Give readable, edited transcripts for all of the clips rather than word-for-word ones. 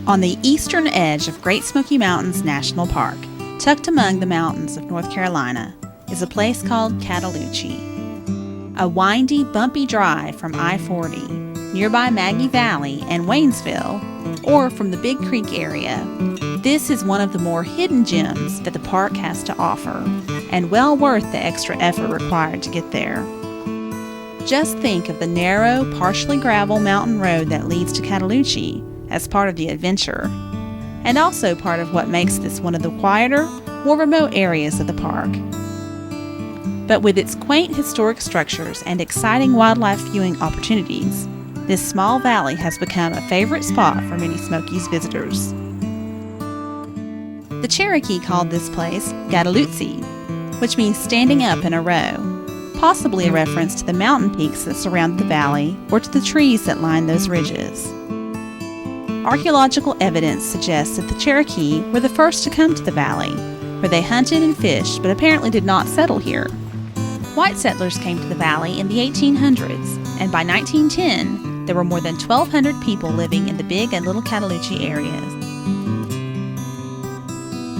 On the eastern edge of Great Smoky Mountains National Park, tucked among the mountains of North Carolina, is a place called Cataloochee. A windy, bumpy drive from I-40, nearby Maggie Valley and Waynesville, or from the Big Creek area. This is one of the more hidden gems that the park has to offer, and well worth the extra effort required to get there. Just think of the narrow, partially gravel mountain road that leads to Cataloochee as part of the adventure, and also part of what makes this one of the quieter, more remote areas of the park. But with its quaint historic structures and exciting wildlife viewing opportunities, this small valley has become a favorite spot for many Smokies visitors. The Cherokee called this place Cataloochee, which means standing up in a row, possibly a reference to the mountain peaks that surround the valley or to the trees that line those ridges. Archaeological evidence suggests that the Cherokee were the first to come to the valley, where they hunted and fished but apparently did not settle here. White settlers came to the valley in the 1800s, and by 1910, there were more than 1,200 people living in the Big and Little Cataloochee areas.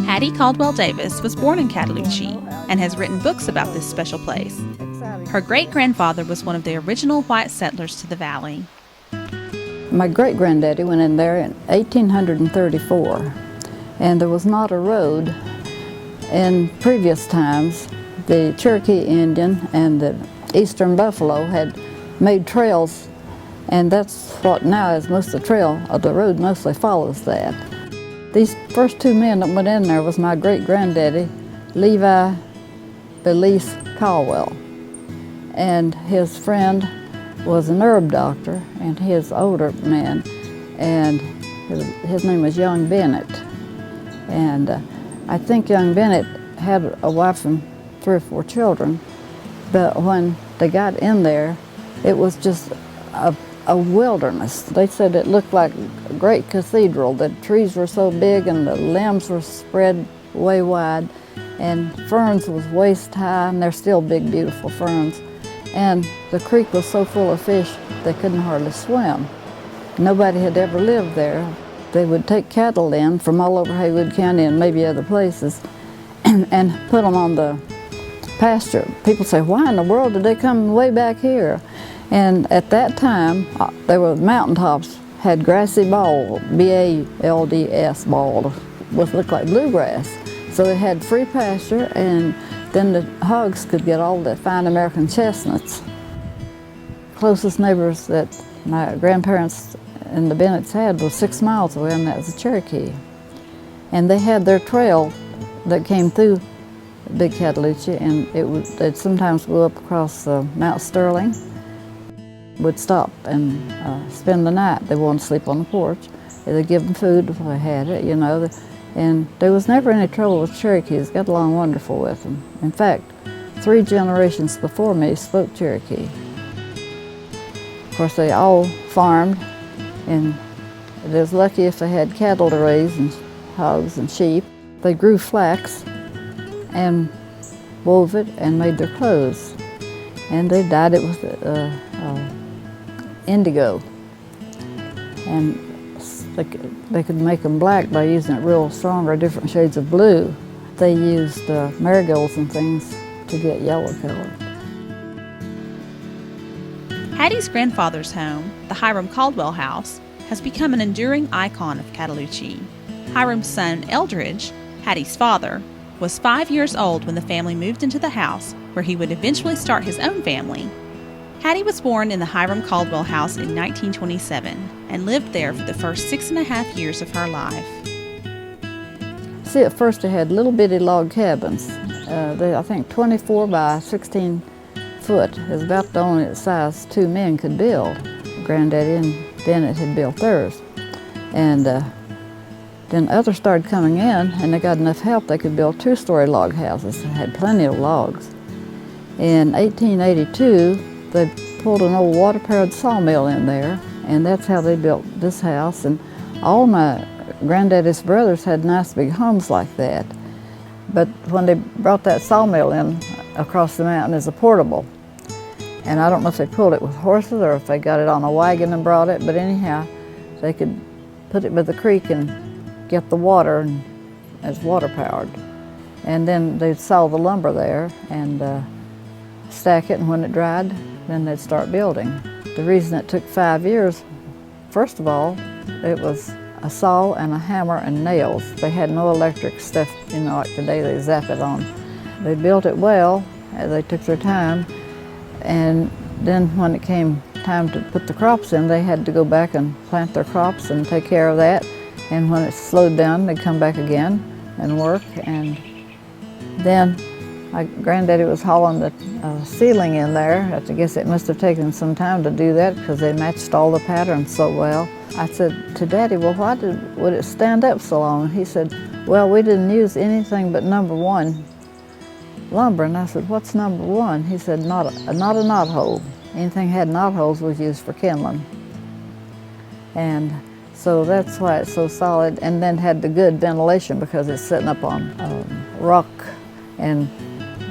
Hattie Caldwell Davis was born in Cataloochee and has written books about this special place. Her great-grandfather was one of the original white settlers to the valley. My great-granddaddy went in there in 1834, and there was not a road. In previous times, the Cherokee Indian and the Eastern Buffalo had made trails, and that's what now is most of the trail. The road mostly follows that. These first two men that went in there was my great-granddaddy, Levi Belize Caldwell, and his friend was an herb doctor, and his older man, and his name was young Bennett. And I think young Bennett had a wife and 3 or 4 children, but when they got in there, it was just a wilderness. They said it looked like a great cathedral. The trees were so big and the limbs were spread way wide, and ferns was waist high, and they're still big, beautiful ferns. And the creek was so full of fish they couldn't hardly swim. Nobody had ever lived there. They would take cattle in from all over Haywood County and maybe other places and put them on the pasture. People say, why in the world did they come way back here? And at that time, there were mountaintops had grassy bald, B-A-L-D-S, bald, what looked like bluegrass. So they had free pasture, and then the hogs could get all the fine American chestnuts. Closest neighbors that my grandparents and the Bennetts had was 6 miles away, and that was the Cherokee. And they had their trail that came through Big Cataloochee, and they'd sometimes go up across Mount Sterling, would stop and spend the night. They wouldn't sleep on the porch. They'd give them food if they had it, you know. And there was never any trouble with Cherokees. Got along wonderful with them. In fact, 3 generations before me spoke Cherokee. Of course, they all farmed, and they was lucky if they had cattle to raise and hogs and sheep. They grew flax and wove it and made their clothes. And they dyed it with indigo. And they could make them black by using it real strong or different shades of blue. They used marigolds and things to get yellow color. Hattie's grandfather's home, the Hiram Caldwell House, has become an enduring icon of Cataloochee. Hiram's son, Eldridge, Hattie's father, was 5 years old when the family moved into the house where he would eventually start his own family. Hattie was born in the Hiram Caldwell House in 1927 and lived there for the first 6.5 years of her life. See, at first they had little bitty log cabins. I think 24 by 16 foot is about the only size 2 men could build. Granddaddy and Bennett had built theirs. And then others started coming in, and they got enough help they could build 2-story log houses. They had plenty of logs. In 1882, they pulled an old water-powered sawmill in there, and that's how they built this house. And all my granddaddy's brothers had nice big homes like that. But when they brought that sawmill in across the mountain as a portable, and I don't know if they pulled it with horses or if they got it on a wagon and brought it, but anyhow, they could put it by the creek and get the water, and it's water powered. And then they'd saw the lumber there and stack it, and when it dried, then they'd start building. The reason it took 5 years, first of all, it was a saw and a hammer and nails. They had no electric stuff, like today they zap it on. They built it well, they took their time, and then when it came time to put the crops in, they had to go back and plant their crops and take care of that. And when it slowed down, they'd come back again and work. And then my granddaddy was hauling the ceiling in there. I guess it must have taken some time to do that because they matched all the patterns so well. I said to Daddy, well, why would it stand up so long? He said, well, we didn't use anything but #1 lumber. And I said, what's #1? He said, not a knot hole. Anything had knot holes was used for kindling. And so that's why it's so solid, and then had the good ventilation because it's sitting up on rock, and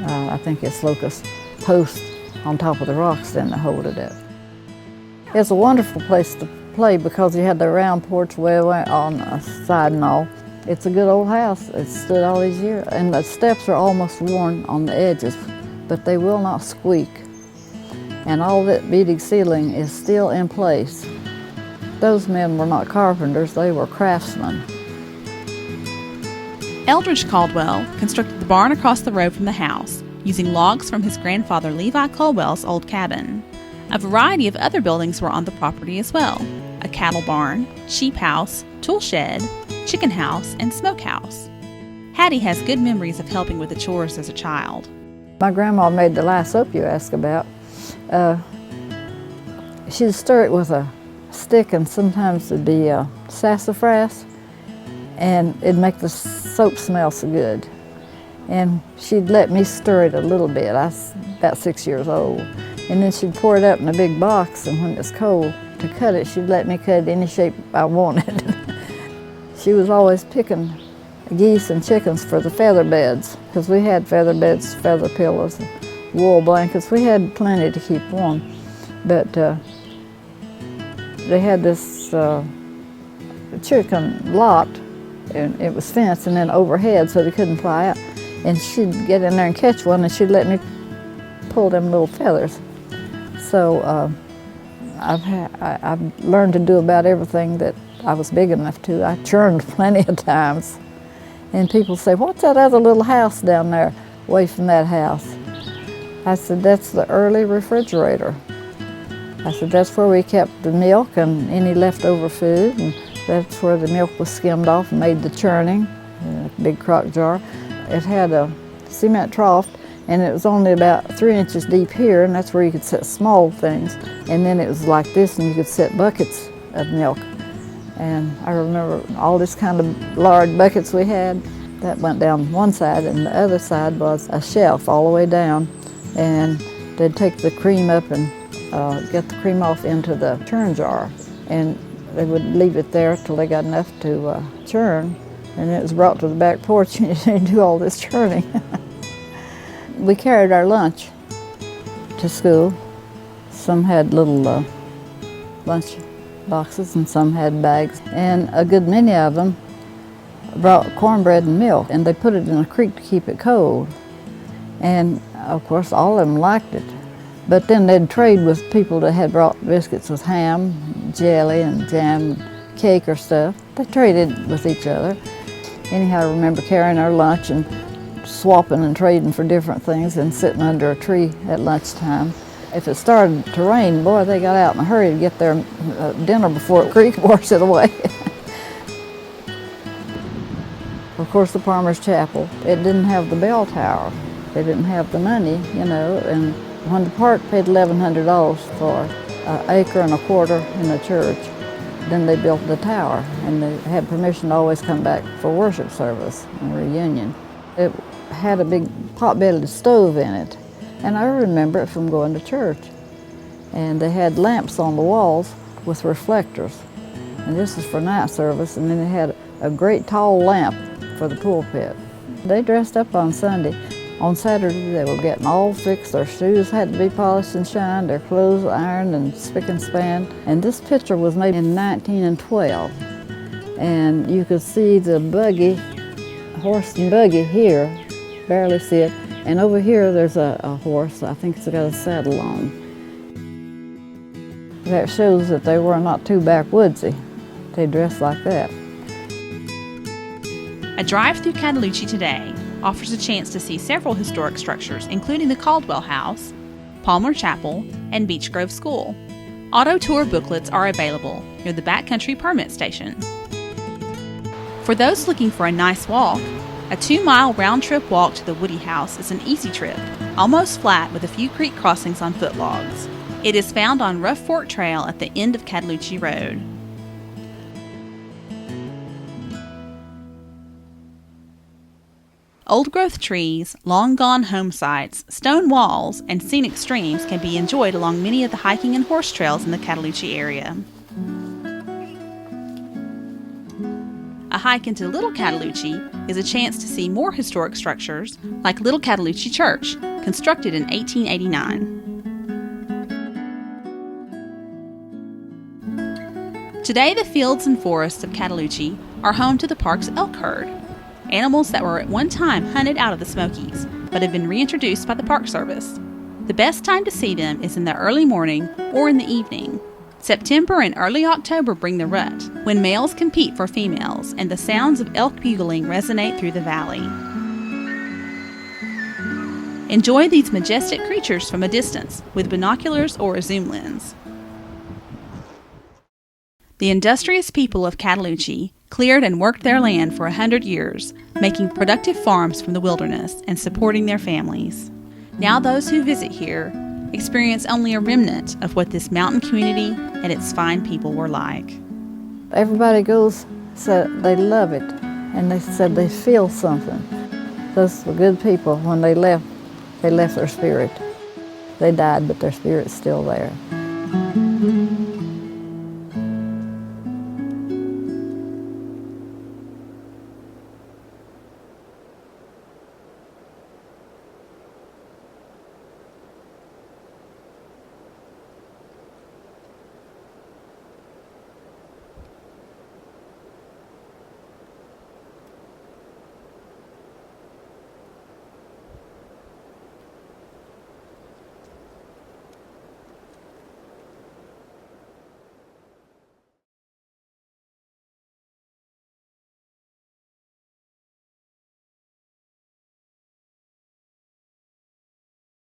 I think it's locust posts on top of the rocks then to hold it up. It's a wonderful place to play because you had the round porch way on the side and all. It's a good old house. It's stood all these years, and the steps are almost worn on the edges, but they will not squeak. And all that beaded ceiling is still in place. Those men were not carpenters, they were craftsmen. Eldridge Caldwell constructed the barn across the road from the house, using logs from his grandfather Levi Caldwell's old cabin. A variety of other buildings were on the property as well: a cattle barn, sheep house, tool shed, chicken house, and smokehouse. Hattie has good memories of helping with the chores as a child. My grandma made the lye soap you asked about. She'd stir it with a stick, and sometimes it'd be sassafras, and it'd make the soap smell so good. And she'd let me stir it a little bit. I was about 6 years old. And then she'd pour it up in a big box, and when it was cold to cut it, she'd let me cut it any shape I wanted. She was always picking geese and chickens for the feather beds, because we had feather beds, feather pillows, wool blankets. We had plenty to keep warm. But they had this chicken lot, and it was fenced and then overhead so they couldn't fly out. And she'd get in there and catch one, and she'd let me pull them little feathers. So I've learned to do about everything that I was big enough to. I churned plenty of times. And people say, what's that other little house down there away from that house? I said, that's the early refrigerator. I said, that's where we kept the milk and any leftover food, and that's where the milk was skimmed off and made the churning, in a big crock jar. It had a cement trough, and it was only about 3 inches deep here, and that's where you could set small things. And then it was like this, and you could set buckets of milk. And I remember all this kind of large buckets we had. That went down one side, and the other side was a shelf all the way down. And they'd take the cream up and get the cream off into the churn jar. And they would leave it there till they got enough to churn. And it was brought to the back porch, and you do all this churning. We carried our lunch to school. Some had little lunch boxes, and some had bags. And a good many of them brought cornbread and milk, and they put it in a creek to keep it cold. And of course, all of them liked it. But then they'd trade with people that had brought biscuits with ham, jelly, and jam, and cake or stuff. They traded with each other. Anyhow, I remember carrying our lunch and swapping and trading for different things and sitting under a tree at lunchtime. If it started to rain, boy, they got out in a hurry to get their dinner before the creek washed it away. Of course, the Farmer's Chapel, it didn't have the bell tower. They didn't have the money, and when the park paid $1,100 for an acre and a quarter in the church, then they built the tower, and they had permission to always come back for worship service and reunion. It had a big pot-bellied stove in it, and I remember it from going to church. And they had lamps on the walls with reflectors, and this is for night service, and then they had a great tall lamp for the pulpit. They dressed up on Sunday. On Saturday, they were getting all fixed. Their shoes had to be polished and shined, their clothes ironed and spick and span. And this picture was made in 1912. And you could see the buggy, horse and buggy here, barely see it. And over here there's a horse, I think it's got a saddle on. That shows that they were not too backwoodsy. They dressed like that. A drive through Cataloochee today offers a chance to see several historic structures, including the Caldwell House, Palmer Chapel, and Beech Grove School. Auto tour booklets are available near the Backcountry Permit Station. For those looking for a nice walk, a 2-mile round-trip walk to the Woody House is an easy trip, almost flat with a few creek crossings on footlogs. It is found on Rough Fork Trail at the end of Cataloochee Road. Old-growth trees, long-gone home sites, stone walls, and scenic streams can be enjoyed along many of the hiking and horse trails in the Cataloochee area. A hike into Little Cataloochee is a chance to see more historic structures, like Little Cataloochee Church, constructed in 1889. Today, the fields and forests of Cataloochee are home to the park's elk herd, animals that were at one time hunted out of the Smokies, but have been reintroduced by the Park Service. The best time to see them is in the early morning or in the evening. September and early October bring the rut, when males compete for females and the sounds of elk bugling resonate through the valley. Enjoy these majestic creatures from a distance with binoculars or a zoom lens. The industrious people of Cataloochee cleared and worked their land for 100 years, making productive farms from the wilderness and supporting their families. Now those who visit here experience only a remnant of what this mountain community and its fine people were like. Everybody goes, said they love it, and they said they feel something. Those were good people. When they left their spirit. They died, but their spirit's still there.